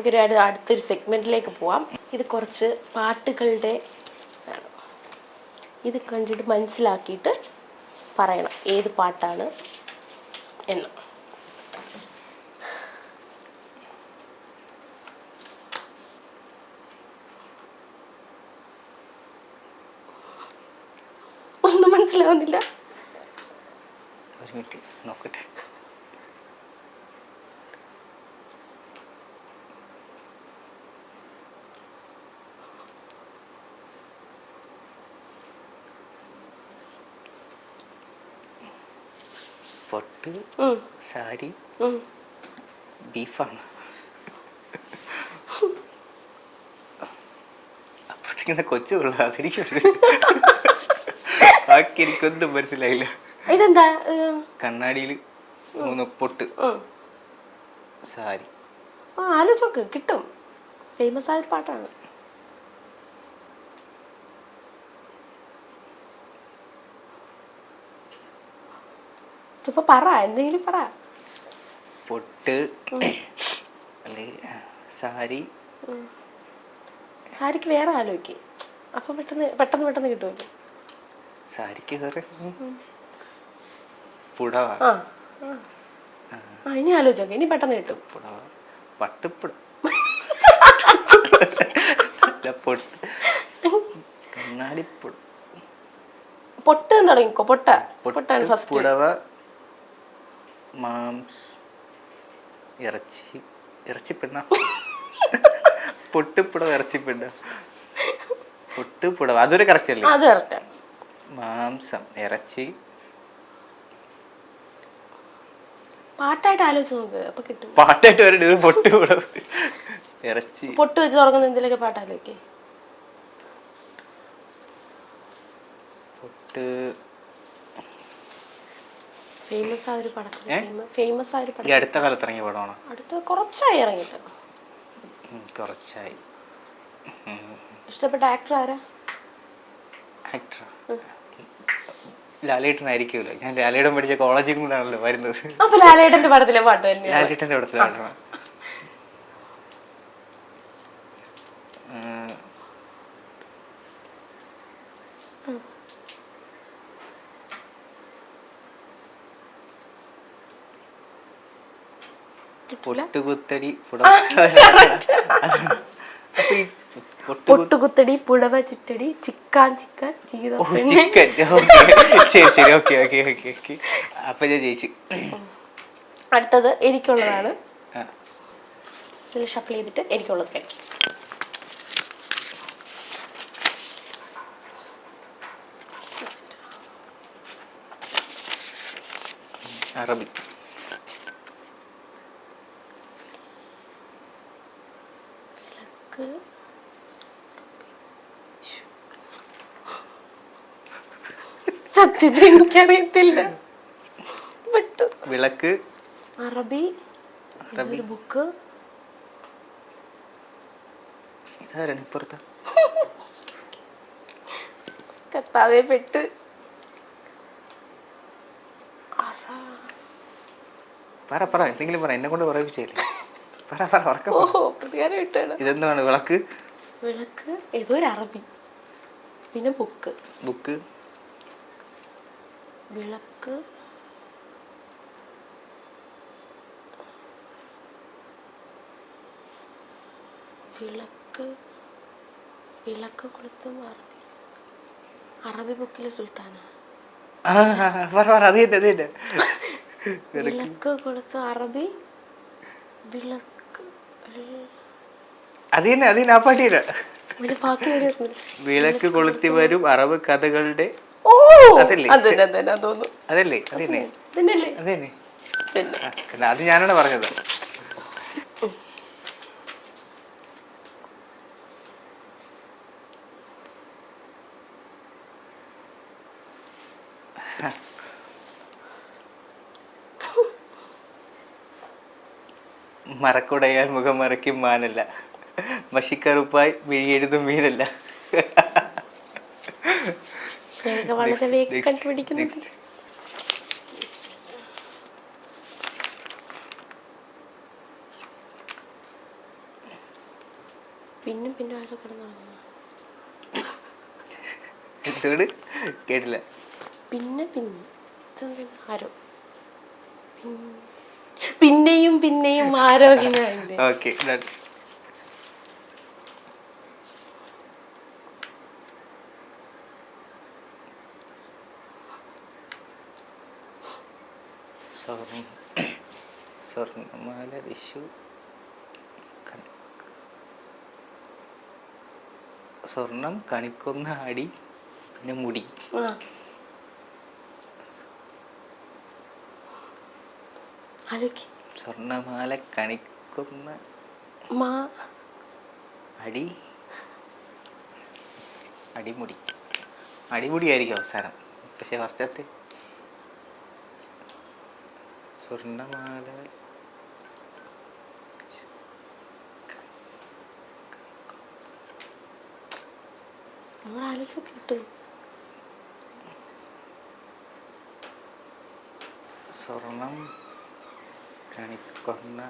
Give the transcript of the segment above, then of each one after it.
നമുക്കൊരു അടുത്തൊരു സെഗ്മെന്റിലേക്ക് പോവാം. ഇത് കുറച്ച് പാട്ടുകളുടെ ആണ്. ഇത് കണ്ടിട്ട് മനസ്സിലാക്കിയിട്ട് പറയണം ഏത് പാട്ടാണ് എന്ന്. ഒന്നും മനസ്സിലാവുന്നില്ല. ഒരു മിനിറ്റ് നോക്കട്ടെ. പൊട്ട്, സാരി, ബീഫാണ്. അപ്പഴത്തേക്കുന്ന കൊച്ചുള്ള അതെനിക്ക് ബാക്കി എനിക്കൊന്നും മനസ്സിലായില്ല. ഇതെന്താ? കണ്ണാടിയിൽ 3 പൊട്ട്, സാരി. ആലോചിച്ചോക്ക്, കിട്ടും. ഫേമസ് ആയ ഒരു പാട്ടാണ്. ഇപ്പൊ പറ, എന്തെങ്കിലും പറ. പൊട്ട്, സാരി. സാരിക്ക് വേറെ ആലോചിക്ക്. അപ്പൊ പെട്ടെന്ന് കിട്ടുമല്ലോ. സാരിക്ക് വേറെ പുടവ. ഇനി ആലോചിച്ചോക്കെ, ഇനി പെട്ടെന്ന് കിട്ടും. പുടവ, പട്ടുപ്പുട, കണ്ണാടിപ്പുട. പൊട്ട് തുടങ്ങിക്കോ. പൊട്ടാണ് ഫസ്റ്റ്. പുടവ, ഇറച്ചി പെണ്ണ. പൊട്ടുപുടവ, ഇറച്ചി പെണ്ണ, പൊട്ടുപുടവ. അതൊരു കറക്റ്റ് അല്ലേ? അത് കറക്റ്റ്. മാംസം, ഇറച്ചി. പാട്ടായിട്ട് ആലോചിച്ച് നോക്ക്, അപ്പൊ കിട്ടും. പാട്ടായിട്ട് വരേണ്ടത് പൊട്ടുപുടവ, ഇറച്ചി. പൊട്ട് വെച്ച് തുടങ്ങുന്ന എന്തെങ്കിലുമൊക്കെ പാട്ടാലോക്കെ. പൊട്ട് ഫേമസ് ആ ഒരു പടത്തിൽ. ഫേമസ് ആ ഒരു പടം. ഈ അടുത്ത കാലത്ത് ഇറങ്ങിയ പടമാണോ? അടുത്ത കുറച്ചായി ഇറങ്ങിയിട്ട്. കുറച്ചായി. ഇഷ്ടപ്പെട്ട ആക്ടർ ആരാ? ആക്ടർ ലാലേട്ടനായിരിക്കുമല്ലോ. ഞാൻ ലാലേട്ടൻ പഠിച്ച കോളേജിൽ നിന്നാണല്ലോ വരുന്നത്. അപ്പൊ ലാലേട്ടന്റെ പടത്തിലെ പാട്ട് തന്നെ. ലാലേട്ടന്റെ പടത്തിലെ പാട്ടാണ്. പൊട്ടുകുത്തടി പൊട്ടുകുത്തടി, പുടവ ചുറ്റടി, ചിക്കാൻ ചിക്കൻ ജീവിതം. ശരി, ഓക്കെ. അപ്പൊ ഞാൻ ജയിച്ചു. അടുത്തത് എനിക്കുള്ളതാണ്. ഷഫിൾ ചെയ്തിട്ട് എനിക്കുള്ളത് കഴിക്കും. അറബി. സത്യത്തിൽ എനിക്കറിയത്തില്ല. വിളക്ക്, അറബി, ബുക്ക്. കത്താവേ പെട്ട്. പറ എന്തെങ്കിലും പറ, എന്നെ കൊണ്ട് പറയിപ്പിച്ചില്ലേ. പ്രതികാരം ഇട്ടാണ്. ഇതെന്താണ്? വിളക്ക്, ഏതോ ഒരു അറബി, പിന്നെ ബുക്ക്, വിളക്ക്, കൊളുത്തും അറബി ബുക്കിലെ സുൽത്താന. വിളക്ക് കൊളുത്തും അറബി, വിളക്ക് അതിന് ആ പാട്ടിയില്ല. വിളക്ക് കൊളുത്തി വരും അറബ് കഥകളുടെ. അതല്ലേ? അത് ഞാനാണ് പറഞ്ഞത്. മറക്കുടയാൽ മുഖം മറയ്ക്കും മാനല്ല, മഷിക്കറുപ്പായി വിഴിയെഴുതും മീനല്ല. പിന്നെ പിന്നെ ആരോ കിടന്നു എന്തുകൊണ്ട് കേട്ടില്ല. പിന്നെ പിന്നെ ആരോ പിന്നെയും പിന്നെയും ആരോഗ്യമായിട്ട്. ഓക്കെ സ്വർണ്ണമാല വിഷു സ്വർണം കണിക്കൊന്ന അടി പിന്നെ മുടി. സ്വർണ്ണമാല കണിക്കൊന്ന അടി അടിമുടി. അടിമുടിയായിരിക്കും അവസാനം. പക്ഷെ ഫസ്റ്റത്തെ സ്വർണ്ണമാല കിട്ടും. സ്വർണം കണിക്കൊന്ന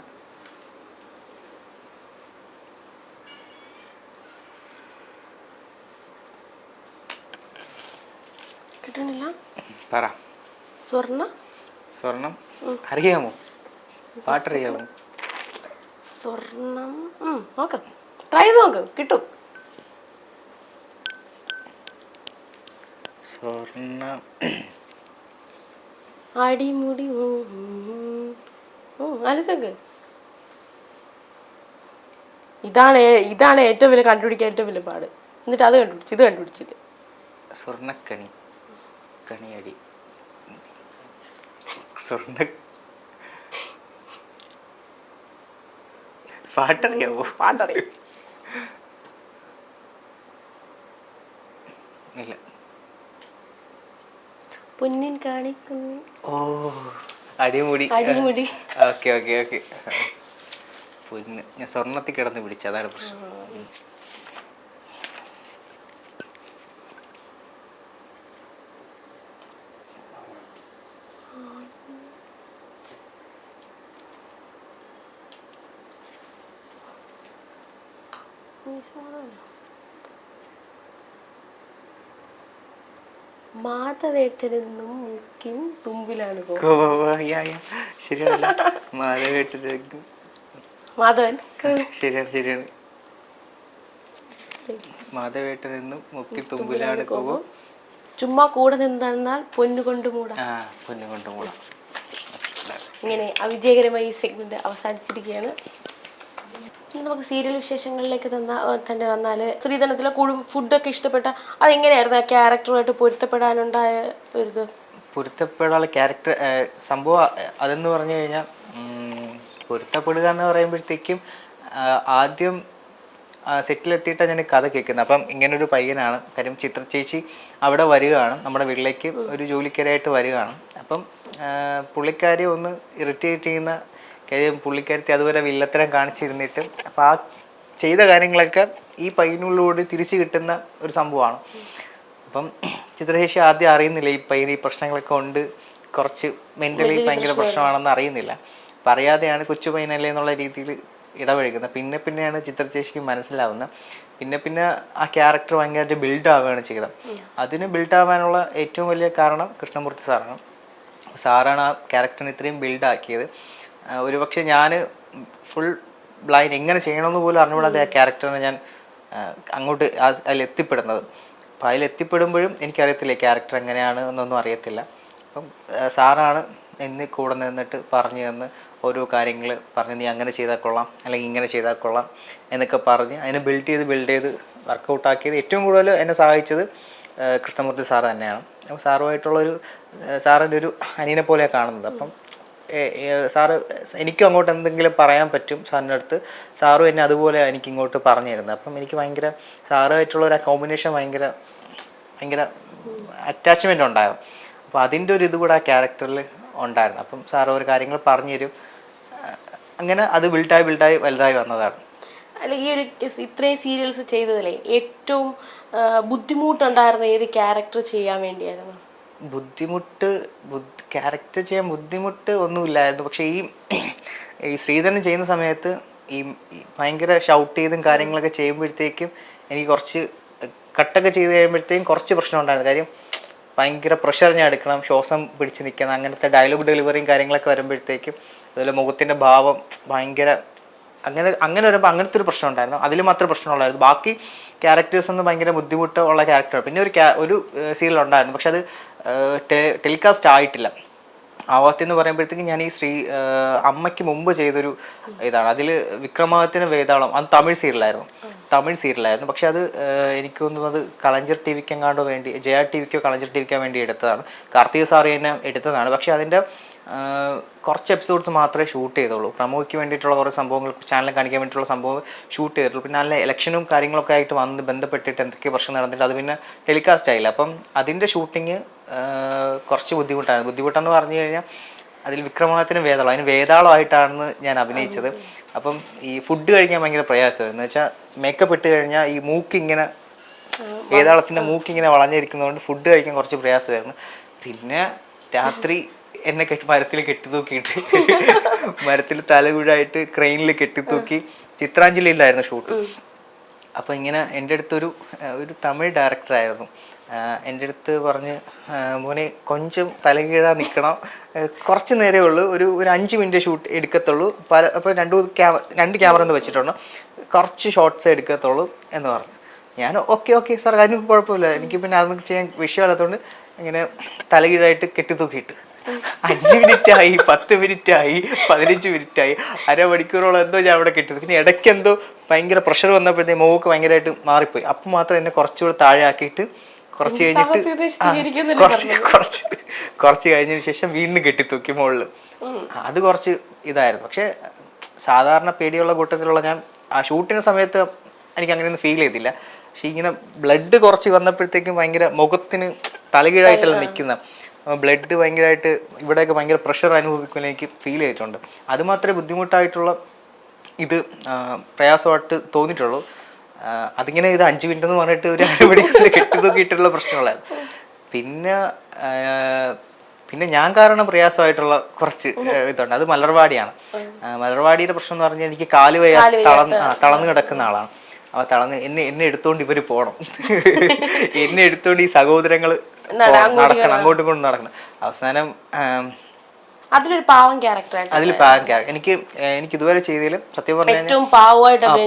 കിട്ടണില്ല. പറ. സ്വർണം അറിയാമോ? പാട്ടറിയാമോ? സ്വർണം നോക്ക്, ട്രൈ ചെയ്ത് നോക്ക്, കിട്ടും. സ്വർണം അടിമുടി ആലോചിച്ചോക്ക്. ഇതാണ് ഏറ്റവും വലിയ കണ്ടുപിടിക്കാൻ ഏറ്റവും വലിയ പാട്. എന്നിട്ട് അത് കണ്ടുപിടിച്ചു, ഇത് കണ്ടുപിടിച്ചില്ല. സ്വർണ്ണക്കണി കണിയടി പാട്ടറിയാവോ? പാട്ടറിയാം. ഇല്ല. പൊന്നിൻ കാണിക്കുന്നു. ഓ അടിമുടി. അടിമുടി. Okay okay okay. പൊന്ന് ഞാൻ സ്വർണ്ണത്തിൽ കിടന്ന് പിടിച്ച, അതാണ് പ്രശ്നം. മാധവേട്ടനെന്നും മുക്കിൻ തുമ്പിലാണ് ശരിയാണ്. മാധവേട്ടനെന്നും മാധവൻ. ശരിയാണ് ശരിയാണ്. മാധവേട്ടനെന്നും മുക്കിൻ തുമ്പിലാണ് കോപം. ചുമ്മാ കൂടെ നിന്നാൽ പൊന്നുകൊണ്ട് മൂടാം. പൊന്നുകൊണ്ട് മൂടാം. ഇങ്ങനെ അവിജയകരമായി ഈ സെഗ്മെന്റ് അവസാനിച്ചിരിക്കുകയാണ്. നമുക്ക് സീരിയൽ വിശേഷങ്ങളിലേക്ക് തന്നെ വന്നാൽ, ശ്രീധനത്തിലെ ഫുഡൊക്കെ ഇഷ്ടപ്പെട്ട അതെങ്ങനെയായിരുന്നു? ആ ക്യാരക്ടറുമായിട്ട് പൊരുത്തപ്പെടാനുണ്ടായ ഒരു പൊരുത്തപ്പെടാനുള്ള ക്യാരക്ടർ സംഭവം അതെന്ന് പറഞ്ഞു കഴിഞ്ഞാൽ, പൊരുത്തപ്പെടുക എന്ന് പറയുമ്പോഴത്തേക്കും ആദ്യം സെറ്റിലെത്തിയിട്ടാണ് ഞാൻ കഥ കേൾക്കുന്നത്. അപ്പം ഇങ്ങനൊരു പയ്യനാണ്. കാര്യം ചിത്ര ചേച്ചി അവിടെ വരികയാണ്, നമ്മുടെ വീട്ടിലേക്ക് ഒരു ജോലിക്കാരായിട്ട് വരികയാണ്. അപ്പം പുള്ളിക്കാരി ഒന്ന് ഇറിറ്റേറ്റ് ചെയ്യുന്ന കാര്യം, പുള്ളിക്കാരത്തി അതുവരെ വില്ലത്തരം കാണിച്ചിരുന്നിട്ട് അപ്പം ആ ചെയ്ത കാര്യങ്ങളൊക്കെ ഈ പയ്യനുള്ളിലൂടെ തിരിച്ചു കിട്ടുന്ന ഒരു സംഭവമാണ്. അപ്പം ചിത്രശേഷി ആദ്യം അറിയുന്നില്ല ഈ പയ്യന് ഈ പ്രശ്നങ്ങളൊക്കെ ഉണ്ട്, കുറച്ച് മെൻ്റലി ഭയങ്കര പ്രശ്നമാണെന്ന് അറിയുന്നില്ല. അപ്പം അറിയാതെയാണ് കൊച്ചു പയ്യനല്ലേ എന്നുള്ള രീതിയിൽ ഇടപഴകുന്നത്. പിന്നെയാണ് ചിത്രശേഷിക്ക് മനസ്സിലാവുന്നത്. പിന്നെ ആ ക്യാരക്ടർ ഭയങ്കരമായിട്ട് ബിൽഡ് ആവുകയാണ് ചെയ്തത്. അതിന് ബിൽഡ് ആവാനുള്ള ഏറ്റവും വലിയ കാരണം കൃഷ്ണമൂർത്തി സാറാണ് ആ ക്യാരക്ടറിനെ ഇത്രയും ബിൽഡ് ആക്കിയത്. ഒരുപക്ഷെ ഞാൻ ഫുൾ ബ്ലൈൻഡ് എങ്ങനെ ചെയ്യണമെന്ന് പോലും അറിഞ്ഞുകൂടാതെ ആ ക്യാരക്ടറിനെ ഞാൻ അങ്ങോട്ട് അതിലെത്തിപ്പെടുന്നത്. അപ്പം അതിലെത്തിപ്പെടുമ്പോഴും എനിക്കറിയത്തില്ല ക്യാരക്ടർ എങ്ങനെയാണ് എന്നൊന്നും അറിയത്തില്ല. അപ്പം സാറാണ് കൂടെ നിന്നിട്ട് പറഞ്ഞു തന്ന് ഓരോ കാര്യങ്ങൾ പറഞ്ഞ്, നീ അങ്ങനെ ചെയ്താൽ കൊള്ളാം, അല്ലെങ്കിൽ ഇങ്ങനെ ചെയ്താൽ കൊള്ളാം എന്നൊക്കെ പറഞ്ഞ് അതിനെ ബിൽഡ് ചെയ്ത് വർക്കൗട്ടാക്കിയത് ഏറ്റവും കൂടുതൽ എന്നെ സഹായിച്ചത് കൃഷ്ണമൂർത്തി സാറ് തന്നെയാണ്. അപ്പോൾ സാറുമായിട്ടുള്ളൊരു സാറിൻ്റെ ഒരു അനിയനെ പോലെയാണ് കാണുന്നത്. അപ്പം സാറ് എനിക്കും അങ്ങോട്ട് എന്തെങ്കിലും പറയാൻ പറ്റും സാറിൻ്റെ അടുത്ത്, സാറും എന്നെ അതുപോലെ എനിക്ക് ഇങ്ങോട്ട് പറഞ്ഞു തരുന്നത്. അപ്പം എനിക്ക് ഭയങ്കര സാറുമായിട്ടുള്ള ഒരു കോമ്പിനേഷൻ ഭയങ്കര അറ്റാച്ച്മെൻ്റ് ഉണ്ടായിരുന്നു. അപ്പോൾ അതിൻ്റെ ഒരു ഇത് കൂടെ ആ ക്യാരക്ടറിൽ ഉണ്ടായിരുന്നു. അപ്പം സാറ് ഒരു കാര്യങ്ങൾ പറഞ്ഞു തരും. അങ്ങനെ അത് ബിൽഡായി വലുതായി വന്നതാണ്. അല്ല, ഈ ഒരു ഇത്രയും സീരിയൽസ് ചെയ്തതിലെ ഏറ്റവും ബുദ്ധിമുട്ടുണ്ടായിരുന്ന ഏത് ക്യാരക്ടർ ചെയ്യാൻ വേണ്ടിയായിരുന്നു? ക്യാരക്ടർ ചെയ്യാൻ ബുദ്ധിമുട്ട് ഒന്നുമില്ലായിരുന്നു. പക്ഷേ ഈ ശ്രീധരൻ ചെയ്യുന്ന സമയത്ത് ഈ ഭയങ്കര ഷൗട്ട് ചെയ്തും കാര്യങ്ങളൊക്കെ ചെയ്യുമ്പോഴത്തേക്കും എനിക്ക് കുറച്ച് കട്ടൊക്കെ ചെയ്ത് കഴിയുമ്പോഴത്തേക്കും കുറച്ച് പ്രശ്നം ഉണ്ടായിരുന്നു. കാര്യം ഭയങ്കര പ്രഷർ ഞാൻ എടുക്കണം, ശ്വാസം പിടിച്ച് നിൽക്കണം, അങ്ങനത്തെ ഡയലോഗ് ഡെലിവറിയും കാര്യങ്ങളൊക്കെ വരുമ്പോഴത്തേക്കും അതുപോലെ മുഖത്തിൻ്റെ ഭാവം ഭയങ്കര അങ്ങനെ വരുമ്പോൾ അങ്ങനത്തെ ഒരു പ്രശ്നം ഉണ്ടായിരുന്നു. അതിൽ മാത്രമേ പ്രശ്നമുള്ളായിരുന്നു. ബാക്കി ക്യാരക്ടേഴ്സ് ഒന്നും ഭയങ്കര ബുദ്ധിമുട്ട് ഉള്ള ക്യാരക്ടറാണ്. പിന്നെ ഒരു സീരിയൽ ഉണ്ടായിരുന്നു, പക്ഷെ അത് ടെലികാസ്റ്റ് ആയിട്ടില്ല. ആവാത്തെന്ന് പറയുമ്പോഴത്തേക്കും ഞാൻ ഈ അമ്മയ്ക്ക് മുമ്പ് ചെയ്തൊരു ഇതാണ്. അതിൽ വിക്രമാദിത്യന് വേതാളം, അത് തമിഴ് സീരിയലായിരുന്നു. പക്ഷെ അത് എനിക്ക് തോന്നുന്നത് കളഞ്ചർ ടി വിക്ക് എങ്ങാണ്ടോ വേണ്ടി, ജയ ടി വിക്കോ കളഞ്ചർ ടി വിക്കോ വേണ്ടി എടുത്തതാണ്. കാർത്തിക സാറി തന്നെ എടുത്തതാണ്. പക്ഷെ അതിൻ്റെ കുറച്ച് എപ്പിസോഡ്സ് മാത്രമേ ഷൂട്ട് ചെയ്തുള്ളൂ. പ്രമോയ്ക്ക് വേണ്ടിയിട്ടുള്ള കുറേ സംഭവങ്ങൾ ചാനലിൽ കാണിക്കാൻ വേണ്ടിയിട്ടുള്ള സംഭവം ഷൂട്ട് ചെയ്തിട്ടുള്ളൂ. പിന്നെ നല്ല ഇലക്ഷനും കാര്യങ്ങളൊക്കെ ആയിട്ട് ബന്ധപ്പെട്ടിട്ട് എന്തൊക്കെ പ്രശ്നം നടന്നിട്ട് അത് പിന്നെ ടെലികാസ്റ്റ് ആയില്ല. അപ്പം അതിൻ്റെ ഷൂട്ടിങ് കുറച്ച് ബുദ്ധിമുട്ടെന്ന് പറഞ്ഞു കഴിഞ്ഞാൽ അതിൽ വിക്രമാദിത്യന് വേതാളം, അതിന് വേതാളമായിട്ടാണ് ഞാൻ അഭിനയിച്ചത്. അപ്പം ഈ ഫുഡ് കഴിക്കാൻ ഭയങ്കര പ്രയാസമായിരുന്നു. എന്ന് വെച്ചാൽ മേക്കപ്പ് ഇട്ട് കഴിഞ്ഞാൽ ഈ മൂക്കിങ്ങനെ വേതാളത്തിൻ്റെ മൂക്കിങ്ങനെ വളഞ്ഞിരിക്കുന്നതുകൊണ്ട് ഫുഡ് കഴിക്കാൻ കുറച്ച് പ്രയാസമായിരുന്നു. പിന്നെ രാത്രി എന്നെ മരത്തിൽ കെട്ടിത്തൂക്കിയിട്ട് മരത്തിൽ തലകുഴായിട്ട് ക്രെയിനിൽ കെട്ടിത്തൂക്കി ചിത്രാഞ്ജലിയിലായിരുന്നു ഷൂട്ട്. അപ്പോൾ ഇങ്ങനെ എൻ്റെ അടുത്തൊരു തമിഴ് ഡയറക്ടറായിരുന്നു. എൻ്റെ അടുത്ത് പറഞ്ഞ്, മോനെ కొంచెం തലകീഴാ നിൽക്കണം, കുറച്ച് നേരമേ ഉള്ളൂ, ഒരു 5 മിനിറ്റ് ഷൂട്ട് എടുക്കത്തുള്ളൂ, അപ്പോൾ രണ്ട് ക്യാമറ എന്ന് വെച്ചിട്ടുണ്ട്, കുറച്ച് ഷോട്ട്സ് എടുക്കത്തുള്ളൂ എന്ന് പറഞ്ഞു. ഞാൻ ഓക്കെ സാർ, അതിന് കുഴപ്പമില്ല, എനിക്ക് പിന്നെ അതൊന്നും ചെയ്യാൻ വിഷയമല്ലാത്തതുകൊണ്ട് ഇങ്ങനെ തലകീഴായിട്ട് കെട്ടിത്തൂക്കിയിട്ട് 5 മിനിറ്റായി, 10 മിനിറ്റായി, 15 മിനിറ്റായി, അരമണിക്കൂറോളം എന്തോ ഞാൻ അവിടെ കെട്ടിയത്. പിന്നെ ഇടയ്ക്ക് എന്തോ ഭയങ്കര പ്രഷർ വന്നപ്പോഴത്തേക്ക് മോക്ക് ഭയങ്കരമായിട്ട് മാറിപ്പോയി. അപ്പം മാത്രം എന്നെ കുറച്ചുകൂടെ താഴെ ആക്കിയിട്ട് കുറച്ച് കഴിഞ്ഞതിന് ശേഷം വീണ്ടും കെട്ടിത്തൂക്കി മുകളിൽ. അത് കുറച്ച് ഇതായിരുന്നു. പക്ഷെ സാധാരണ പേടിയുള്ള കൂട്ടത്തിലുള്ള ഞാൻ ആ ഷൂട്ടിന് സമയത്ത് എനിക്ക് അങ്ങനെയൊന്നും ഫീൽ ചെയ്തില്ല. പക്ഷെ ഇങ്ങനെ ബ്ലഡ് കുറച്ച് വന്നപ്പോഴത്തേക്കും ഭയങ്കര മുഖത്തിന് തലകീഴായിട്ടല്ല നിൽക്കുന്ന, ബ്ലഡ് ഭയങ്കരമായിട്ട് ഇവിടെയൊക്കെ ഭയങ്കര പ്രഷർ അനുഭവിക്കുമെന്ന് എനിക്ക് ഫീൽ ചെയ്തിട്ടുണ്ട്. അതുമാത്രമേ ബുദ്ധിമുട്ടായിട്ടുള്ള പ്രയാസമായിട്ട് തോന്നിയിട്ടുള്ളൂ. അതിങ്ങനെ 5 മിനിറ്റ് എന്ന് പറഞ്ഞിട്ട് ഒരു അരമണിക്കൂർ കെട്ടിത്തൂക്കിയിട്ടുള്ള പ്രശ്നമുള്ളായിരുന്നു. പിന്നെ ഞാൻ കാരണം പ്രയാസമായിട്ടുള്ള കുറച്ച് ഇതുണ്ട്. അത് മലർവാടിയാണ്. മലർവാടിയുടെ പ്രശ്നം എന്ന് പറഞ്ഞാൽ എനിക്ക് കാല് തളർന്ന് കിടക്കുന്ന ആളാണ്. അപ്പോൾ എന്നെ എടുത്തോണ്ട് ഇവർ പോകണം, എന്നെ എടുത്തോണ്ട് ഈ സഹോദരങ്ങൾ നടക്കണം, അങ്ങോട്ടും ഇങ്ങോട്ടും നടക്കണം. അവസാനം അതിൽ പാവം ക്യാരക്ടർ എനിക്ക് ഇതുവരെ ചെയ്തതിലും സത്യം പറഞ്ഞാൽ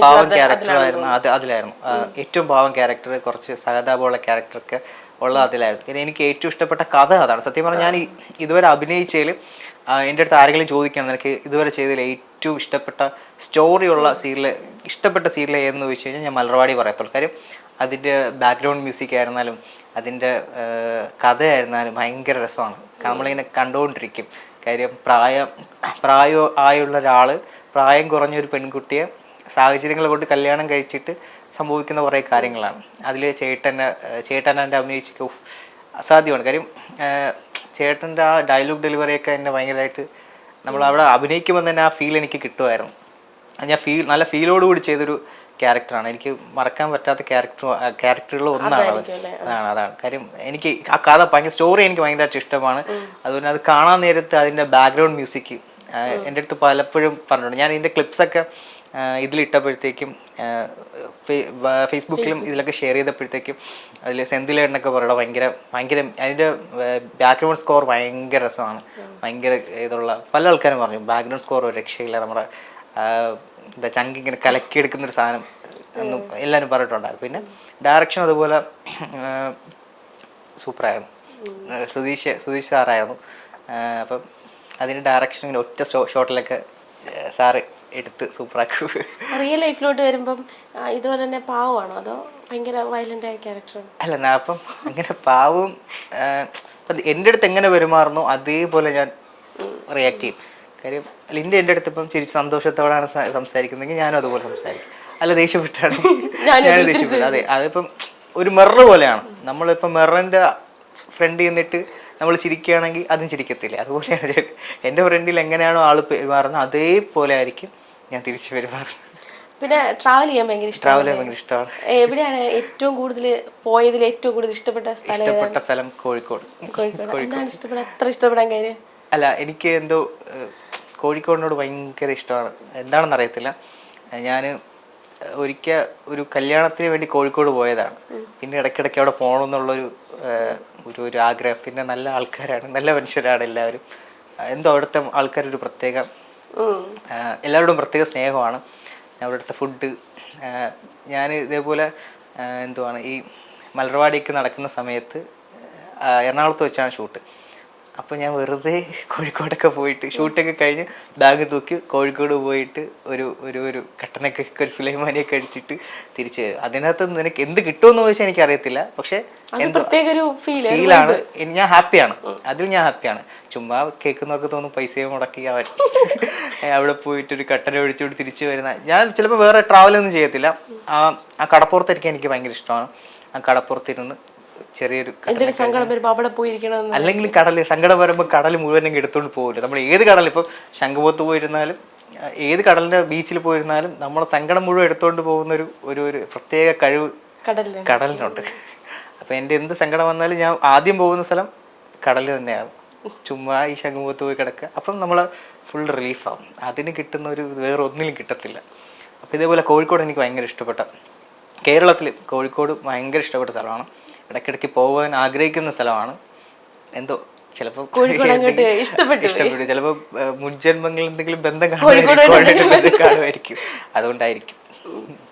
പാവം ക്യാരക്ടറായിരുന്നു. അതിലായിരുന്നു ഏറ്റവും പാവം ക്യാരക്ടർ. കുറച്ച് സഹതാപമുള്ള ക്യാരക്ടറൊക്കെ ഉള്ളത് അതിലായിരുന്നു. പിന്നെ എനിക്ക് ഏറ്റവും ഇഷ്ടപ്പെട്ട കഥ അതാണ്. സത്യം പറഞ്ഞാൽ ഞാൻ ഇതുവരെ അഭിനയിച്ചതിൽ എൻ്റെ അടുത്ത് ആരെങ്കിലും ചോദിക്കണം എനിക്ക് ഇതുവരെ ചെയ്തതിൽ ഏറ്റവും ഇഷ്ടപ്പെട്ട സ്റ്റോറിയുള്ള ഇഷ്ടപ്പെട്ട സീരിയൽ ഏതെന്ന് ചോദിച്ചു കഴിഞ്ഞാൽ ഞാൻ മലർവാടി പറയത്തുള്ളൂ. കാര്യം അതിൻ്റെ ബാക്ക്ഗ്രൗണ്ട് മ്യൂസിക് ആയിരുന്നാലും അതിൻ്റെ കഥയായിരുന്നാലും ഭയങ്കര രസമാണ്. നമ്മളിങ്ങനെ കണ്ടുകൊണ്ടിരിക്കും. കാര്യം ആയുള്ള ഒരാൾ പ്രായം കുറഞ്ഞൊരു പെൺകുട്ടിയെ സാഹചര്യങ്ങൾ കൊണ്ട് കല്യാണം കഴിച്ചിട്ട് സംഭവിക്കുന്ന കുറേ കാര്യങ്ങളാണ്. അതിൽ ചേട്ടനെ അഭിനയിച്ച് അസാധ്യമാണ്. കാര്യം ചേട്ടൻ്റെ ആ ഡയലോഗ് ഡെലിവറിയൊക്കെ എന്നെ ഭയങ്കരമായിട്ട് നമ്മൾ അവിടെ അഭിനയിക്കുമ്പോൾ തന്നെ ആ ഫീൽ എനിക്ക് കിട്ടുമായിരുന്നു. ഞാൻ നല്ല ഫീലോടുകൂടി ചെയ്തൊരു ക്യാരക്ടറാണ്. എനിക്ക് മറക്കാൻ പറ്റാത്ത ക്യാരക്ടറുകൾ ഒന്നാണ് അതാണ് കാര്യം. എനിക്ക് ആ കഥ ഭയങ്കര സ്റ്റോറി എനിക്ക് ഭയങ്കരമായിട്ട് ഇഷ്ടമാണ്. അതുപോലെ അത് കാണാൻ നേരത്ത് അതിൻ്റെ ബാക്ക്ഗ്രൗണ്ട് മ്യൂസിക് എൻ്റെ അടുത്ത് പലപ്പോഴും പറഞ്ഞിട്ടുണ്ട്. ഞാൻ ഇതിൻ്റെ ക്ലിപ്സൊക്കെ ഇതിലിട്ടപ്പോഴത്തേക്കും ഫേസ്ബുക്കിലും ഇതിലൊക്കെ ഷെയർ ചെയ്തപ്പോഴത്തേക്കും അതിൽ സെന്തിലേട്ടനൊക്കെ പറയണം ഭയങ്കര അതിൻ്റെ ബാക്ക്ഗ്രൗണ്ട് സ്കോർ ഭയങ്കര രസമാണ്, ഭയങ്കര ഇതുള്ള പല ആൾക്കാരും പറഞ്ഞു ബാക്ക്ഗ്രൗണ്ട് സ്കോർ ഒരു രക്ഷയില്ല, നമ്മുടെ ചങ്ക് ഇങ്ങനെ കലക്കിയെടുക്കുന്നൊരു സാധനം എന്നും എല്ലാവരും പറഞ്ഞിട്ടുണ്ടായിരുന്നു. പിന്നെ ഡയറക്ഷൻ അതുപോലെ സൂപ്പറായിരുന്നു. സുധീഷ് സാറായിരുന്നു. അപ്പം അതിൻ്റെ ഡയറക്ഷൻ ഇങ്ങനെ ഒറ്റ ഷോട്ടിലൊക്കെ സാറ് എടുത്ത് സൂപ്പറാക്കും. റിയൽ ലൈഫിലോട്ട് വരുമ്പം ഇതുപോലെ തന്നെ പാവമാണോ അതോ ഭയങ്കര വയലന്റ് ആയ ക്യാരക്ടറാണ്? അല്ല, ഞാൻ അപ്പം അങ്ങനെ പാവം എൻ്റെ അടുത്ത് എങ്ങനെ പെരുമാറുന്നു അതേപോലെ ഞാൻ റിയാക്ട് ചെയ്യും. കാര്യം ലിൻ്റെ എൻ്റെ അടുത്ത് ഇപ്പം തിരിച്ച് സന്തോഷത്തോടാണ് സംസാരിക്കുന്നതെങ്കിൽ ഞാനും അതുപോലെ സംസാരിക്കും. അല്ല ദേഷ്യപ്പെട്ടാണ് ഞാൻ ദേഷ്യപ്പെട്ടു. അതെ, അതിപ്പം ഒരു മിറർ പോലെയാണ്. നമ്മളിപ്പം മിററിൻ്റെ ഫ്രണ്ട് ചെന്നിട്ട് നമ്മൾ ചിരിക്കുകയാണെങ്കിൽ അതും ചിരിക്കത്തില്ല. അതുപോലെയാണ് എൻ്റെ ഫ്രണ്ടിൽ എങ്ങനെയാണോ ആൾ പെരുമാറുന്നത് അതേപോലെ ആയിരിക്കും ഞാൻ തിരിച്ചു പെരുമാറുന്നത്. പിന്നെ ട്രാവൽ ചെയ്യാൻ ഭയങ്കര ഇഷ്ടമാണ്. എവിടെയാണ് ഏറ്റവും കൂടുതൽ പോയതിൽ ഏറ്റവും കൂടുതൽ ഇഷ്ടപ്പെട്ട സ്ഥലം? കോഴിക്കോട്. അത്ര ഇഷ്ടപ്പെടാൻ കാര്യം? അല്ല, എനിക്ക് എന്തോ കോഴിക്കോടിനോട് ഭയങ്കര ഇഷ്ടമാണ്. എന്താണെന്ന് അറിയത്തില്ല. ഞാൻ ഒരിക്കൽ ഒരു കല്യാണത്തിന് വേണ്ടി കോഴിക്കോട് പോയതാണ്. പിന്നെ ഇടയ്ക്കിടയ്ക്ക് അവിടെ പോകണം എന്നുള്ളൊരു ഒരു ആഗ്രഹം. പിന്നെ നല്ല ആൾക്കാരാണ്, നല്ല മനുഷ്യരാണ് എല്ലാവരും. എന്തോ അവിടുത്തെ ആൾക്കാരൊരു പ്രത്യേക, എല്ലാവരോടും പ്രത്യേക സ്നേഹമാണ്. അവിടുത്തെ ഫുഡ്, ഞാൻ ഇതേപോലെ എന്തുവാണ് ഈ മലർവാടിക്ക് നടക്കുന്ന സമയത്ത് എറണാകുളത്ത് വെച്ചാണ് ഷൂട്ട്. അപ്പോൾ ഞാൻ വെറുതെ കോഴിക്കോടൊക്കെ പോയിട്ട് ഷൂട്ടൊക്കെ കഴിഞ്ഞ് ബാഗ് തൂക്കി കോഴിക്കോട് പോയിട്ട് ഒരു കട്ടനൊക്കെ ഒരു സുലൈമാനിയൊക്കെ അടിച്ചിട്ട് തിരിച്ചു വരും. അതിനകത്ത് നിനക്ക് എന്ത് കിട്ടുമെന്ന് ചോദിച്ചാൽ എനിക്കറിയത്തില്ല, പക്ഷെ ഫീലാണ്. ഞാൻ ഹാപ്പിയാണ്, അതിൽ ഞാൻ ഹാപ്പിയാണ്. ചുമ്മാ കേൾക്കുന്നവർക്ക് തോന്നും പൈസയും മുടക്കി അവൻ അവിടെ പോയിട്ട് ഒരു കട്ടന ഒഴിച്ചുകൊണ്ട് തിരിച്ചു വരുന്ന. ഞാൻ ചിലപ്പോൾ വേറെ ട്രാവലൊന്നും ചെയ്യത്തില്ല. ആ കടപ്പുറത്തായിരിക്കും എനിക്ക് ഭയങ്കര ഇഷ്ടമാണ്. ആ കടപ്പുറത്തിരുന്ന് ചെറിയൊരു അല്ലെങ്കിൽ കടല് സങ്കടം വരുമ്പോൾ കടൽ മുഴുവനും എടുത്തോണ്ട് പോകില്ല. നമ്മൾ ഏത് കടൽ, ഇപ്പം ശംഖുമുഖത്ത് പോയിരുന്നാലും ഏത് കടലിന്റെ ബീച്ചിൽ പോയിരുന്നാലും നമ്മളെ സങ്കടം മുഴുവൻ എടുത്തോണ്ട് പോകുന്ന ഒരു പ്രത്യേക കഴിവ് കടലിനുണ്ട്. അപ്പൊ എൻ്റെ എന്ത് സങ്കടം വന്നാലും ഞാൻ ആദ്യം പോകുന്ന സ്ഥലം കടൽ തന്നെയാണ്. ചുമ്മാ ഈ ശംഖുമുഖത്ത് പോയി കിടക്കുക, അപ്പം നമ്മൾ ഫുൾ റിലീഫാവും. അതിന് കിട്ടുന്ന ഒരു വേറെ ഒന്നിലും കിട്ടത്തില്ല. അപ്പം ഇതേപോലെ കോഴിക്കോട് എനിക്ക് ഭയങ്കര ഇഷ്ടപ്പെട്ട, കേരളത്തിൽ കോഴിക്കോട് ഭയങ്കര ഇഷ്ടപ്പെട്ട സ്ഥലമാണ്. ഇടയ്ക്കിടയ്ക്ക് പോകാൻ ആഗ്രഹിക്കുന്ന സ്ഥലമാണ്. എന്തോ ചിലപ്പോൾ ഇഷ്ടപ്പെട്ടു, ചിലപ്പോൾ മുൻജന്മങ്ങളിൽ എന്തെങ്കിലും ബന്ധം കാണുമായിരിക്കും, അതുകൊണ്ടായിരിക്കും.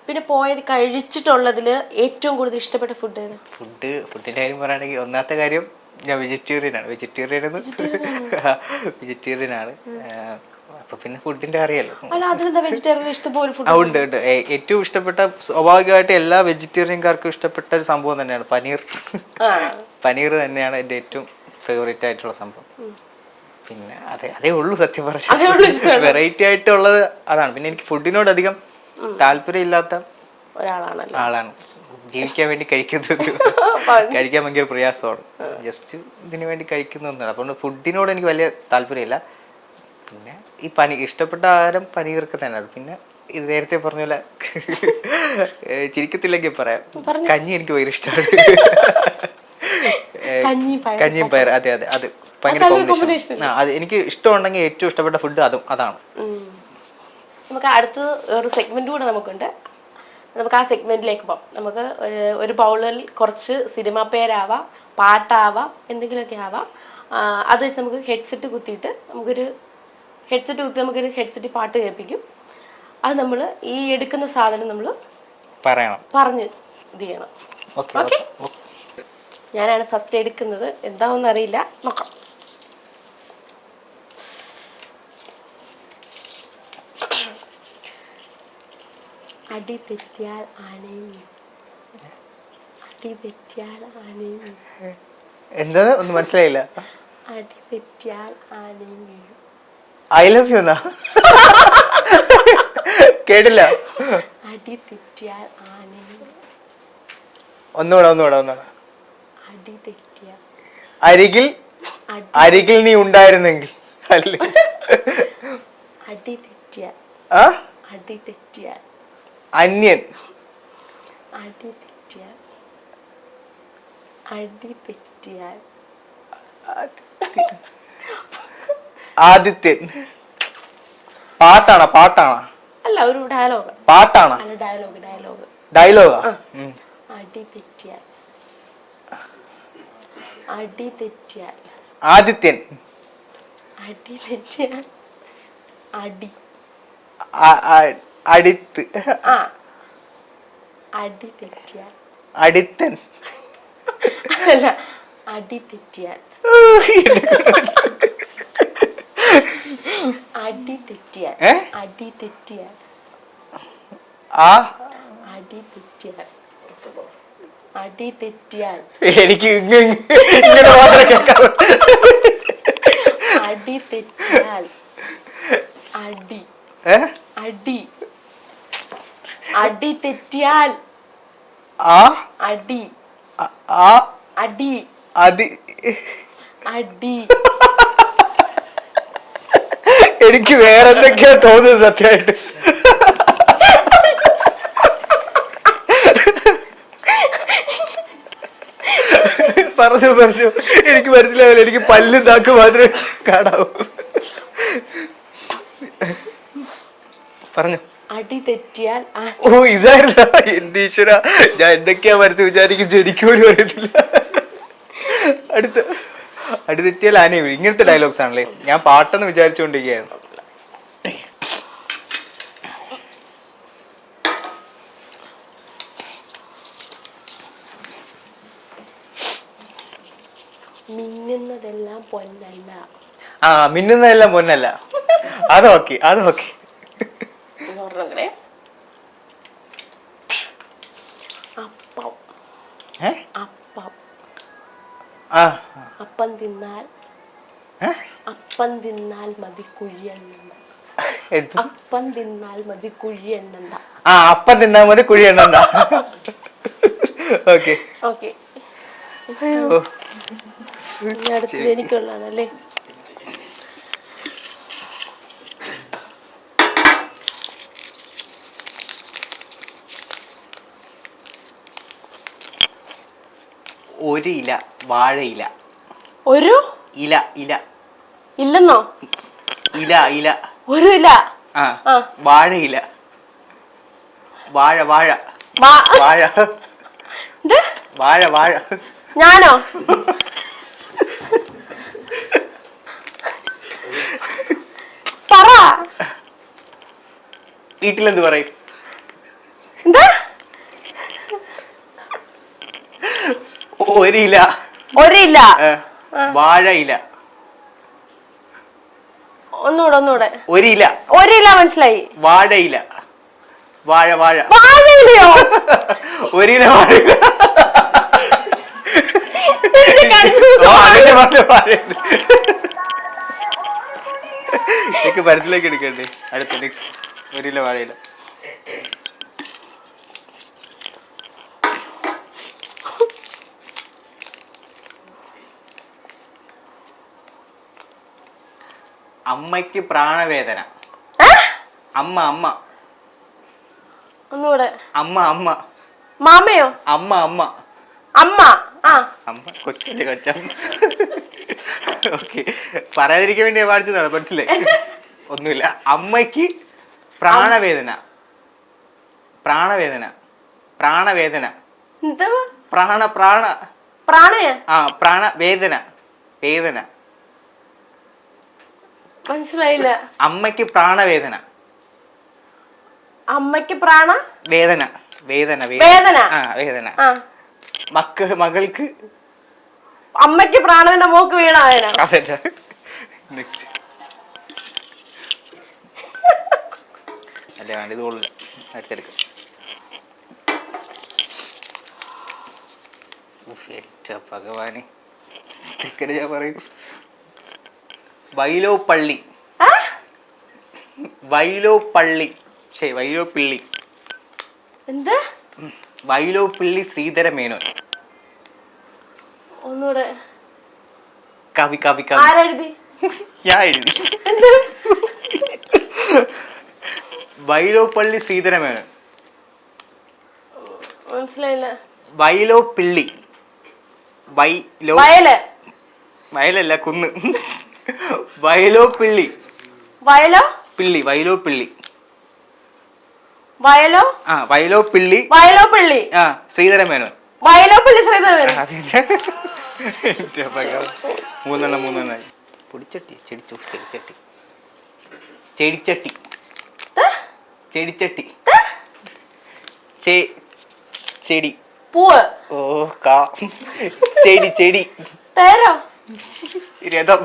പിന്നെ പോയത് കഴിച്ചിട്ടുള്ളതില് ഏറ്റവും കൂടുതൽ ഇഷ്ടപ്പെട്ട ഫുഡിന്റെ കാര്യം പറയുകയാണെങ്കിൽ ഒന്നാമത്തെ കാര്യം ഞാൻ വെജിറ്റേറിയൻ ആണ്. അപ്പൊ പിന്നെ ഫുഡിന്റെ അറിയാലോ. ഉണ്ട്. ഏറ്റവും ഇഷ്ടപ്പെട്ട, സ്വാഭാവികമായിട്ട് എല്ലാ വെജിറ്റേറിയൻകാർക്കും ഇഷ്ടപ്പെട്ട ഒരു സംഭവം തന്നെയാണ് പനീർ. പനീർ തന്നെയാണ് എൻ്റെ ഏറ്റവും ഫേവറേറ്റ് ആയിട്ടുള്ള സംഭവം. പിന്നെ അതേ ഉള്ളൂ സത്യം പറഞ്ഞാൽ. വെറൈറ്റി ആയിട്ടുള്ളത് അതാണ്. പിന്നെ എനിക്ക് ഫുഡിനോട് അധികം താല്പര്യം ഇല്ലാത്ത ആളാണ്. ജീവിക്കാൻ വേണ്ടി കഴിക്കുന്നത് കഴിക്കാൻ ഭയങ്കര പ്രയാസമാണ്. ജസ്റ്റ് ഇതിനു വേണ്ടി കഴിക്കുന്ന ഒന്നാണ്. അതുകൊണ്ട് ഫുഡിനോട് എനിക്ക് വലിയ താല്പര്യമില്ല. പിന്നെ ഈ ഇഷ്ടപ്പെട്ട ആഹാരം പനീർക്ക് തന്നെയാണ്. പിന്നെ ഇത് നേരത്തെ പറഞ്ഞ പോലെ ചിരിക്കത്തില്ലെങ്കിൽ പറയാം, കഞ്ഞി എനിക്ക് ഭയങ്കര ഇഷ്ടമാണ്. കഞ്ഞിയും പയർ, അതെ അത് ഭയങ്കര കോമ്പിനേഷൻ. അത് എനിക്ക് ഇഷ്ടമുണ്ടെങ്കിൽ ഏറ്റവും ഇഷ്ടപ്പെട്ട ഫുഡ് അതാണ്. നമുക്ക് അടുത്ത ഒരു സെഗ്മെന്റ് കൂടെ നമുക്കുണ്ട്. നമുക്ക് ആ സെഗ്മെന്റിലേക്ക് പോകാം. നമുക്ക് ഒരു ബൗളിൽ കുറച്ച് സിനിമ പേരാവാം, പാട്ടാവാം, എന്തെങ്കിലുമൊക്കെ ആവാം. അത് വെച്ച് നമുക്ക് ഹെഡ്സെറ്റ് കുത്തിയിട്ട് നമുക്കൊരു ഹെഡ്സെറ്റ് പാട്ട് കേൾപ്പിക്കും. അത് നമ്മൾ ഈ എടുക്കുന്ന സാധനം നമ്മൾ പറഞ്ഞ് ഇത് ചെയ്യണം. ഓക്കെ, ഞാനാണ് ഫസ്റ്റ് എടുക്കുന്നത്. എന്താണെന്ന് അറിയില്ല, നോക്കാം. അടി തെറ്റിയാൽ ആനയും എന്താ ഒന്നും മനസ്സിലായില്ല. അടി തെറ്റിയാൽ ആനയും വീഴും. ഐ ലവ് യു കേട്ടില്ല. അടി തെറ്റിയാൽ ആനയും. ഒന്നുകൂടെ. അടി തെറ്റിയാൽ അരികിൽ നീ ഉണ്ടായിരുന്നെങ്കിൽ. അല്ല, അടി തെറ്റിയാൽ അന്യൻ. അടി തെറ്റിയാൽ ആദിത്യൻ. പാട്ടാണോ? അല്ല, ഒരു ഡയലോഗ്. പാട്ടാണോ? അല്ല, ഡയലോഗാ. അടി തെറ്റിയാൽ ആദിത്യൻ. അടി തെറ്റിയാൽ അടിത്ത്. അടി തെറ്റിയാൽ അടിത്തൻ. അല്ല, അടി തെറ്റിയാൽ എനിക്ക് ഇങ്ങനെ മാത്രം കേൾക്കാം. അടി തെറ്റിയാൽ അടി തെറ്റിയാൽ അടി അടി അടി അടി. എനിക്ക് വേറെ എന്തൊക്കെയാ തോന്നുന്നത് സത്യമായിട്ട്. പറഞ്ഞു എനിക്ക് മനസ്സിലാവില്ല. എനിക്ക് പല്ലും താക്ക് മാത്രമേ കാണാവൂ. പറഞ്ഞു. അടി തെറ്റിയാൽ ഓ ഇതായിരുന്ന എന്തീശ്വര, ഞാൻ എന്തൊക്കെയാ മനസ്സ് വിചാരിക്കുന്നത് എനിക്ക് പോലും അറിയത്തില്ല. അടുത്ത അടി തെറ്റിയാൽ ആനയെ വീഴും. ഇങ്ങനത്തെ ഡയലോഗ്സ് ആണല്ലേ, ഞാൻ പാട്ടെന്ന് വിചാരിച്ചുകൊണ്ടിരിക്കുകയായിരുന്നു. മിന്നുന്നതെല്ലാം പൊന്നല്ല. ആ മിന്നുന്നതെല്ലാം പൊന്നല്ല, അതൊക്കെ അതൊക്കെ. അപ്പം അപ്പം ആ അപ്പം തിന്നാൽ അപ്പം തിന്നാൽ മതി കുഴി എണ്ണ. അപ്പം തിന്നാൽ മതി കുഴി എണ്ണ. ആ അപ്പം തിന്നാൽ മതി കുഴി എണ്ണ. ഓക്കെ ഓക്കെ, അടുത്തത് എനിക്കുള്ളതാണല്ലേ. ഒരു ഇല വാഴയില. ഒരു ഇല ഇല ഇല്ലെന്നോ? ഇല ഇല ഒരു ഇല. ആ വാഴയില. വാഴ വാഴ വാഴ വാഴ വാഴ. ഞാനോ? പറ. വീട്ടിലെന്ത് പറയും? എന്താ? ഒരില. ഒരില വാഴയില. ഒന്നുകൂടെ. ഒരില. ഒരില മനസ്സിലായി. വാഴയില. വാഴ വാഴ. വാഴയിലയോ? ഒരില വാഴയില. പരത്തിലേക്ക് എടുക്കണ്ടേ? അടുത്ത നെക്സ്റ്റ് ഒരില വാഴയില. അമ്മയ്ക്ക് പ്രാണവേദന. അമ്മ അമ്മ. ഒന്നുകൂടെ. അമ്മ അമ്മ. മാമയോ? അമ്മ അമ്മ. അമ്മ. ആ അമ്മ കൊച്ചിന്റെ കടിച്ച. ഓക്കെ, പറയാതിരിക്കാൻ വേണ്ടി പാടിച്ചതാണ്, മനസ്സിലായി? ഒന്നുമില്ല. അമ്മയ്ക്ക് പ്രാണവേദന. പ്രാണവേദന. പ്രാണവേദന. പ്രാണ പ്രാണ പ്രാണയ. ആ പ്രാണവേദന. വേദന. മനസ്സിലായില്ല. അമ്മയ്ക്ക് പ്രാണവേദന. അമ്മയ്ക്ക് പ്രാണ വേദന. വേദന വേദന. ആ വേദന. മകൾക്ക് അമ്മയ്ക്ക് പ്രാണവന്റെ മോക്ക് വീണായന. അല്ലേ വേണ്ട, ഇത് കൊള്ളില്ല. അടുത്തെടുക്ക. ഭഗവാനെ, ഞാൻ പറയൂ. വൈലോപ്പള്ളി. വൈലോപ്പള്ളി. ശരി, വൈലോപ്പിള്ളി. എന്താ? വൈലോപ്പിള്ളി ശ്രീധര മേനോൻ. ഒന്നുകൂടെ. കവി കവി കവി. ആരെഴുതി? ഞാൻ എഴുതി. വൈലോപ്പള്ളി ശ്രീധര മേനോൻ. മനസ്സിലായില്ല. വൈലോപ്പിള്ളി. വയല്. വയലല്ല, കുന്ന്. വയലോപ്പിള്ളി. വയലോ പിള്ളി. വൈലോപ്പിള്ളി. വയലോ ആ വൈലോപ്പിള്ളി. വയലോപ്പള്ളി. ആ ശ്രീധര മേനോൻ. വയലോപ്പള്ളി ശ്രീധര മേനോൻ. മൂന്നെണ്ണായി. പൊടിച്ചട്ടി. ചെടിച്ചട്ടി. ചെടിച്ചട്ടി. ചെടിച്ചട്ടി. ചെടി. പൂവ്. ഓ ചെടി. തേരോ? രഥം.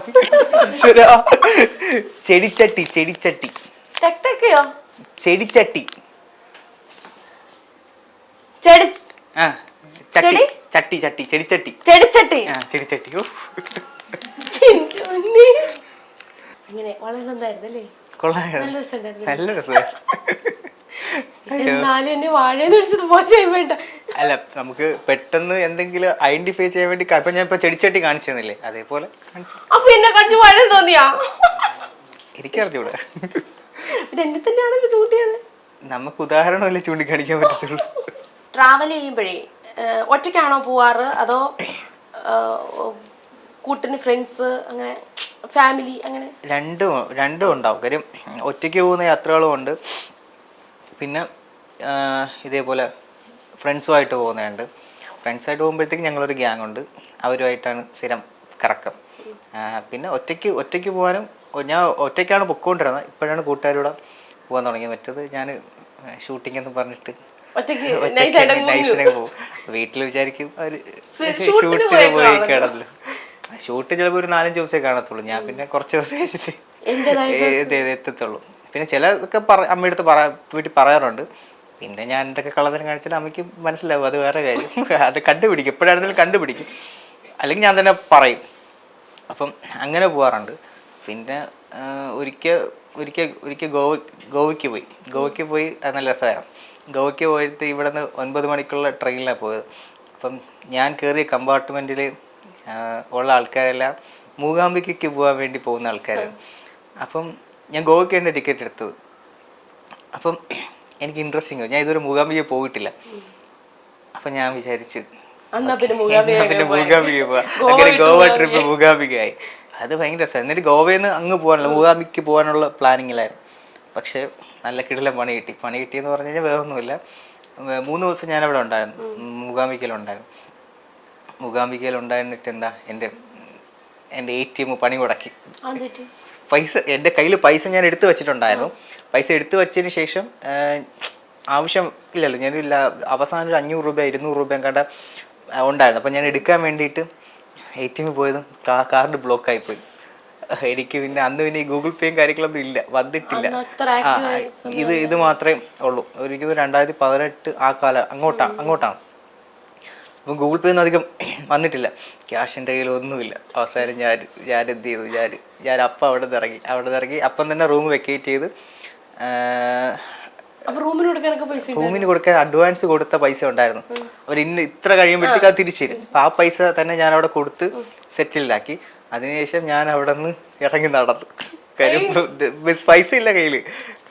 ചെടിച്ചട്ടി. തെക്കയോ? ചെടിച്ചട്ടി. ചെടി. ആ ചട്ടി. ചെടിച്ചട്ടി. ചെടിച്ചട്ടി. ആ ചെടിച്ചട്ടി. ഓ അങ്ങനെ വളരെ നന്നായിരുന്നല്ലേ? കൊള്ളായിരുന്നു. നല്ല രസമുണ്ടായിരുന്നു. നല്ല രസമായിരുന്നു. എന്നാലും എന്നെ വാഴയെന്ന് വിളിച്ചത് മോശമായി വേണ്ട. അല്ല, നമുക്ക് പെട്ടെന്ന് എന്തെങ്കിലും ഐഡന്റിഫൈ ചെയ്യാൻ വേണ്ടി ഇപ്പൊ ഞാൻ ഇപ്പൊ ചെടിച്ചട്ടി കാണിച്ചു തന്നില്ലേ, അതേപോലെ അപ്പൊ എന്നെ കാണിച്ച് വാഴ തോന്നിയാ? എനിക്കറിഞ്ഞൂടെ. എന്നെ തന്നെയാണല്ലോ ചൂണ്ടിയത്. നമുക്ക് ഉദാഹരണമല്ലേ ചൂണ്ടിക്കാണിക്കാൻ പറ്റത്തുള്ളൂ. ട്രാവൽ ചെയ്യുമ്പോഴേ ഒറ്റയ്ക്കാണോ പോവാറ്, അതോ കൂട്ടിന് ഫ്രണ്ട്സ്, അങ്ങനെ ഫാമിലി, അങ്ങനെ? രണ്ടും ഉണ്ടാവും. കാര്യം ഒറ്റയ്ക്ക് പോകുന്ന യാത്രകളും ഉണ്ട്, പിന്നെ ഇതേപോലെ ഫ്രണ്ട്സുമായിട്ട് പോകുന്നുണ്ട്. ഫ്രണ്ട്സായിട്ട് പോകുമ്പോഴത്തേക്ക് ഞങ്ങളൊരു ഗ്യാങ് ഉണ്ട്, അവരുമായിട്ടാണ് സ്ഥിരം കറക്കം. പിന്നെ ഒറ്റയ്ക്ക് പോകാനും ഞാൻ ഒറ്റയ്ക്കാണ് പൊക്കോണ്ടിരുന്നത്. ഇപ്പോഴാണ് കൂട്ടുകാരുടെ പോകാൻ തുടങ്ങി. മറ്റത് ഞാൻ ഷൂട്ടിംഗ് എന്ന് പറഞ്ഞിട്ട് നൈസിനെ പോകും. വീട്ടിൽ വിചാരിക്കും അവർ ഷൂട്ടിന് പോയി കിടന്നല്ലോ. ഷൂട്ട് ചിലപ്പോൾ ഒരു 4-5 ദിവസമേ കാണത്തുള്ളൂ. ഞാൻ പിന്നെ കുറച്ച് ദിവസം കഴിച്ചിട്ട് എത്തത്തുള്ളൂ. പിന്നെ ചിലതൊക്കെ അമ്മയടുത്ത് വീട്ടിൽ പറയാറുണ്ട്. പിന്നെ ഞാൻ എന്തൊക്കെ കള്ളത്തരം കാണിച്ചാലും അമ്മയ്ക്ക് മനസ്സിലാവും, അത് വേറെ കാര്യം. അത് കണ്ടുപിടിക്കും, എപ്പോഴാണെങ്കിലും കണ്ടുപിടിക്കും, അല്ലെങ്കിൽ ഞാൻ തന്നെ പറയും. അപ്പം അങ്ങനെ പോകാറുണ്ട്. പിന്നെ ഒരിക്കൽ ഗോവയ്ക്ക് പോയി. അത് നല്ല രസമായിരുന്നു. ഗോവയ്ക്ക് പോയിട്ട് ഇവിടെ നിന്ന് 9 മണിക്കുള്ള ട്രെയിനിലാണ് പോയത്. അപ്പം ഞാൻ കയറിയ കമ്പാർട്ട്മെൻറ്റിൽ ഉള്ള ആൾക്കാരെല്ലാം മൂകാംബികയ്ക്ക് പോകാൻ വേണ്ടി പോകുന്ന ആൾക്കാരാണ്. അപ്പം ഞാൻ ഗോവയ്ക്ക് വേണ്ടി ടിക്കറ്റ് എടുത്തത്. അപ്പം എനിക്ക് ഇൻട്രസ്റ്റിംഗ്, ഞാൻ ഇതുവരെ മൂകാംബികയിൽ പോയിട്ടില്ല. അപ്പം ഞാൻ വിചാരിച്ചു പിന്നെ മൂകാംബിക പോവാ. അങ്ങനെ ഗോവ ട്രിപ്പ് മൂകാംബികയായി. അത് ഭയങ്കര രസമാണ്. എന്നിട്ട് ഗോവയിൽ നിന്ന് അങ്ങ് പോകാനുള്ള മൂകാംബിക്ക് പോകാനുള്ള പ്ലാനിങ്ങിലായിരുന്നു. പക്ഷേ നല്ല കിടിലം പണി കിട്ടിയെന്ന് പറഞ്ഞു കഴിഞ്ഞാൽ വേറെ ഒന്നുമില്ല. 3 ദിവസം ഞാനവിടെ ഉണ്ടായിരുന്നു, മൂകാംബികയിലുണ്ടായിരുന്നിട്ട് എന്താ എൻ്റെ ATM പണി മുടക്കി. എൻ്റെ കയ്യിൽ പൈസ ഞാൻ എടുത്തു വെച്ചിട്ടുണ്ടായിരുന്നു. പൈസ എടുത്തു വെച്ചതിന് ശേഷം ആവശ്യം ഇല്ലല്ലോ, ഞാൻ അവസാനം ഒരു 500 രൂപ 200 രൂപ കണ്ട ഉണ്ടായിരുന്നു. അപ്പം ഞാൻ എടുക്കാൻ വേണ്ടിയിട്ട് ATM പോയതും കാർഡ് ബ്ലോക്കായിപ്പോയി. എനിക്ക് പിന്നെ അന്ന് പിന്നെ ഈ ഗൂഗിൾ പേയും കാര്യങ്ങളൊന്നും ഇല്ല, വന്നിട്ടില്ല. ഇത് മാത്രമേ ഉള്ളൂ. ഒരിക്കലും 2018 ആ കാലം അങ്ങോട്ടാണ്. അപ്പം ഗൂഗിൾ പേ ഒന്നും അധികം വന്നിട്ടില്ല, ക്യാഷിൻ്റെ കയ്യിൽ ഒന്നുമില്ല. അവസാനം ഞാൻ എന്ത് ചെയ്തു, ഞാൻ അപ്പം അവിടെ നിന്ന് ഇറങ്ങി അപ്പം തന്നെ റൂം വെക്കേറ്റ് ചെയ്ത്. റൂമിന് കൊടുക്കാൻ അഡ്വാൻസ് കൊടുത്ത പൈസ ഉണ്ടായിരുന്നു. അവർ ഇത്ര കഴിയുമ്പോഴത്തേക്ക് അത് തിരിച്ചു തരും. അപ്പം ആ പൈസ തന്നെ ഞാൻ അവിടെ കൊടുത്ത് സെറ്റിൽഡാക്കി. അതിനുശേഷം ഞാൻ അവിടെ നിന്ന് ഇറങ്ങി നടന്നു. കാര്യം പൈസ ഇല്ല കയ്യിൽ,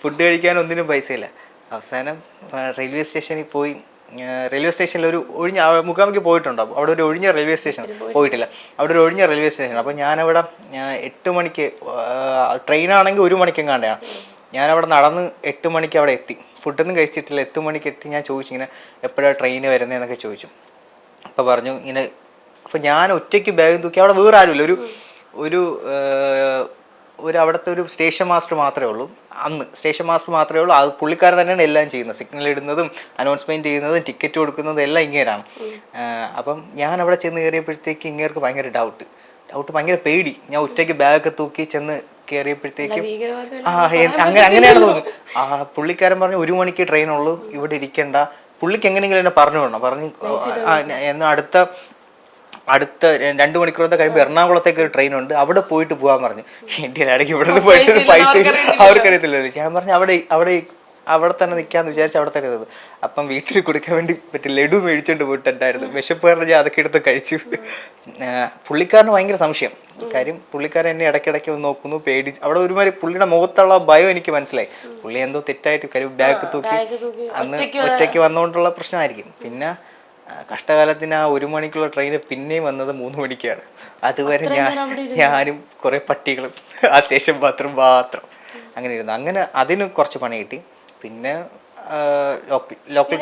ഫുഡ് കഴിക്കാൻ ഒന്നിനും പൈസ ഇല്ല. അവസാനം റെയിൽവേ സ്റ്റേഷനിൽ പോയി. റെയിൽവേ സ്റ്റേഷനിൽ ഒരു ഒഴിഞ്ഞ, മുഖാമുഖി പോയിട്ടുണ്ടോ? അവിടെ ഒരു ഒഴിഞ്ഞ റെയിൽവേ സ്റ്റേഷൻ പോയിട്ടില്ല. അവിടെ ഒരു ഒഴിഞ്ഞ റെയിൽവേ സ്റ്റേഷൻ. അപ്പോൾ ഞാനവിടെ 8 മണിക്ക്, ട്രെയിനാണെങ്കിൽ 1 മണിക്കെങ്ങാണ്ടാണ്. ഞാനവിടെ നടന്ന് 8 മണിക്ക് അവിടെ എത്തി. ഫുഡൊന്നും കഴിച്ചിട്ടില്ല. 8 മണിക്ക് എത്തി. ഞാൻ ചോദിച്ചു ഇങ്ങനെ എപ്പോഴാണ് ട്രെയിന് വരുന്നതെന്നൊക്കെ ചോദിച്ചു. അപ്പോൾ പറഞ്ഞു ഇങ്ങനെ. അപ്പോൾ ഞാൻ ഒറ്റയ്ക്ക് ബാഗ് തൂക്കി. അവിടെ വേറെ ആരുമില്ല. ഒരു അവിടുത്തെ ഒരു സ്റ്റേഷൻ മാസ്റ്റർ മാത്രമേ ഉള്ളൂ. അന്ന് സ്റ്റേഷൻ മാസ്റ്റർ മാത്രമേ ഉള്ളൂ. അത് പുള്ളിക്കാരൻ തന്നെയാണ് എല്ലാം ചെയ്യുന്നത്. സിഗ്നൽ ഇടുന്നതും അനൗൺസ്മെൻറ്റ് ചെയ്യുന്നതും ടിക്കറ്റ് കൊടുക്കുന്നതും എല്ലാം ഇങ്ങേരാണ്. അപ്പം ഞാൻ അവിടെ ചെന്ന് കയറിയപ്പോഴത്തേക്ക് ഇങ്ങേർക്ക് ഭയങ്കര ഡൗട്ട്, ഭയങ്കര പേടി. ഞാൻ ഒറ്റയ്ക്ക് ബാഗൊക്കെ തൂക്കി ചെന്ന് കയറിയപ്പോഴത്തേക്കും അങ്ങനെയാണ് തോന്നുന്നത്. പുള്ളിക്കാരൻ പറഞ്ഞു 1 മണിക്ക് ട്രെയിനുള്ളൂ, ഇവിടെ ഇരിക്കണ്ട. പുള്ളിക്ക് എങ്ങനെയെങ്കിലും എന്നെ പറഞ്ഞു എന്നാൽ അടുത്ത 2 മണിക്കൂറത്തെ കഴിയുമ്പോൾ എറണാകുളത്തേക്ക് ഒരു ട്രെയിൻ ഉണ്ട്, അവിടെ പോയിട്ട് പോകാൻ പറഞ്ഞു. എൻ്റെ ഇടയ്ക്ക് ഇവിടെ നിന്ന് പോയിട്ട് പൈസ അവർക്കറിയത്തില്ലല്ലോ. ഞാൻ പറഞ്ഞു അവിടെ തന്നെ നിൽക്കാന്ന് വിചാരിച്ച് അവിടെ തന്നെ ഇരുന്നത്. അപ്പം വീട്ടിൽ കൊടുക്കാൻ വേണ്ടി ലഡു മേടിച്ചോണ്ട് പോയിട്ടുണ്ടായിരുന്നു. വിശപ്പ് പറഞ്ഞ് ഞാൻ അതൊക്കെ എടുത്ത് കഴിച്ചു. പുള്ളിക്കാരന് ഭയങ്കര സംശയം. കാര്യം പുള്ളിക്കാരൻ എന്നെ ഇടയ്ക്കിടയ്ക്ക് ഒന്ന് നോക്കുന്നു, പേടിച്ച്. അവിടെ ഒരുമാതിരി പുള്ളിയുടെ മുഖത്തുള്ള ഭയം എനിക്ക് മനസ്സിലായി. പുള്ളി എന്തോ തെറ്റായിട്ട് കാര്യം ബാഗ് തൂക്കി അന്ന് ഒറ്റയ്ക്ക് വന്നുകൊണ്ടുള്ള പ്രശ്നമായിരിക്കും. പിന്നെ കഷ്ടകാലത്തിന് ആ 1 മണിക്കുള്ള ട്രെയിന് പിന്നെയും വന്നത് 3 മണിക്കാണ്. അതുവരെ ഞാനും കുറെ പട്ടികളും ആ സ്റ്റേഷൻ മാത്രം അങ്ങനെ ഇരുന്നു. അങ്ങനെ അതിന് കുറച്ച് പണി കിട്ടി. പിന്നെ ലോക്കൽ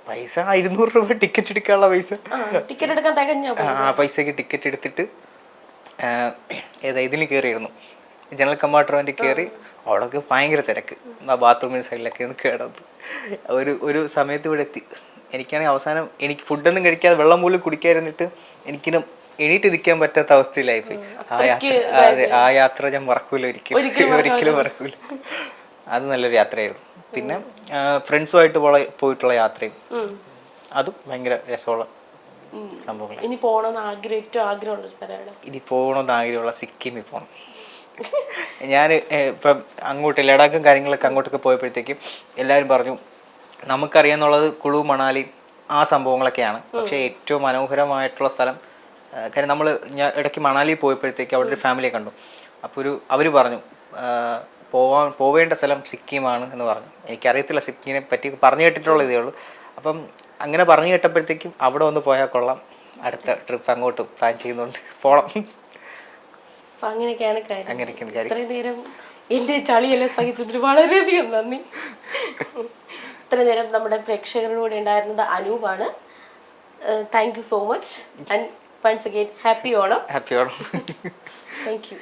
പൈസ 200 രൂപ ടിക്കറ്റ് എടുക്കാനുള്ള പൈസ. ആ പൈസക്ക് ടിക്കറ്റ് എടുത്തിട്ട് ഇതിന് കയറിയിരുന്നു, ജനറൽ കമ്പാർട്ട്മെന്റ് കയറി. അവിടെയൊക്കെ ഭയങ്കര തിരക്ക്. ബാത്റൂമിന് സൈഡിലൊക്കെ ഒന്ന് കിടന്നു. ഒരു സമയത്ത് ഇവിടെ എത്തി. എനിക്കാണെങ്കിൽ അവസാനം എനിക്ക് ഫുഡൊന്നും കഴിക്കാതെ വെള്ളം പോലും കുടിക്കാതിരുന്നിട്ട് എനിക്കിനും എണീറ്റ് നിൽക്കാൻ പറ്റാത്ത അവസ്ഥയിലായിപ്പോയി. ആ യാത്ര ഞാൻ മറക്കൂല, ഒരിക്കലും മറക്കൂല. അത് നല്ലൊരു യാത്രയായിരുന്നു. പിന്നെ ഫ്രണ്ട്സുമായിട്ട് പോയിട്ടുള്ള യാത്രയും അതും ഭയങ്കര രസമുള്ള സംഭവങ്ങൾ. ഇനി പോകണമെന്ന് ആഗ്രഹമുള്ള സിക്കിമിൽ പോകണം. ഞാൻ ഇപ്പം അങ്ങോട്ട് ലഡാക്കും കാര്യങ്ങളൊക്കെ അങ്ങോട്ടൊക്കെ പോയപ്പോഴത്തേക്കും എല്ലാവരും പറഞ്ഞു നമുക്കറിയാന്നുള്ളത് കുളു, മണാലി ആ സംഭവങ്ങളൊക്കെയാണ്. പക്ഷേ ഏറ്റവും മനോഹരമായിട്ടുള്ള സ്ഥലം, കാര്യം ഞാൻ ഇടയ്ക്ക് മണാലി പോയപ്പോഴത്തേക്ക് അവിടെ ഒരു ഫാമിലിയെ കണ്ടു. അപ്പോൾ അവർ പറഞ്ഞു പോവേണ്ട സ്ഥലം സിക്കിമാണ് എന്ന് പറഞ്ഞു. എനിക്കറിയത്തില്ല സിക്കിമിനെ പറ്റി, പറഞ്ഞു കേട്ടിട്ടുള്ള ഇതേ ഉള്ളൂ. അപ്പം അങ്ങനെ പറഞ്ഞു കേട്ടപ്പോഴത്തേക്കും അവിടെ ഒന്ന് പോയാൽ കൊള്ളാം. അടുത്ത ട്രിപ്പ് അങ്ങോട്ട് പ്ലാൻ ചെയ്യുന്നുണ്ട്, പോകണം. അങ്ങനെയൊക്കെയാണ് കാര്യം. ഇത്രയും നേരം എൻ്റെ ചളിയെല്ലാം സഹിച്ചതിന് വളരെയധികം നന്ദി. ഇത്ര നേരം നമ്മുടെ പ്രേക്ഷകരുടെ കൂടെ ഉണ്ടായിരുന്നത് അനൂപാണ്. Thank you so much and once again happy Onam. Happy Onam. Thank U.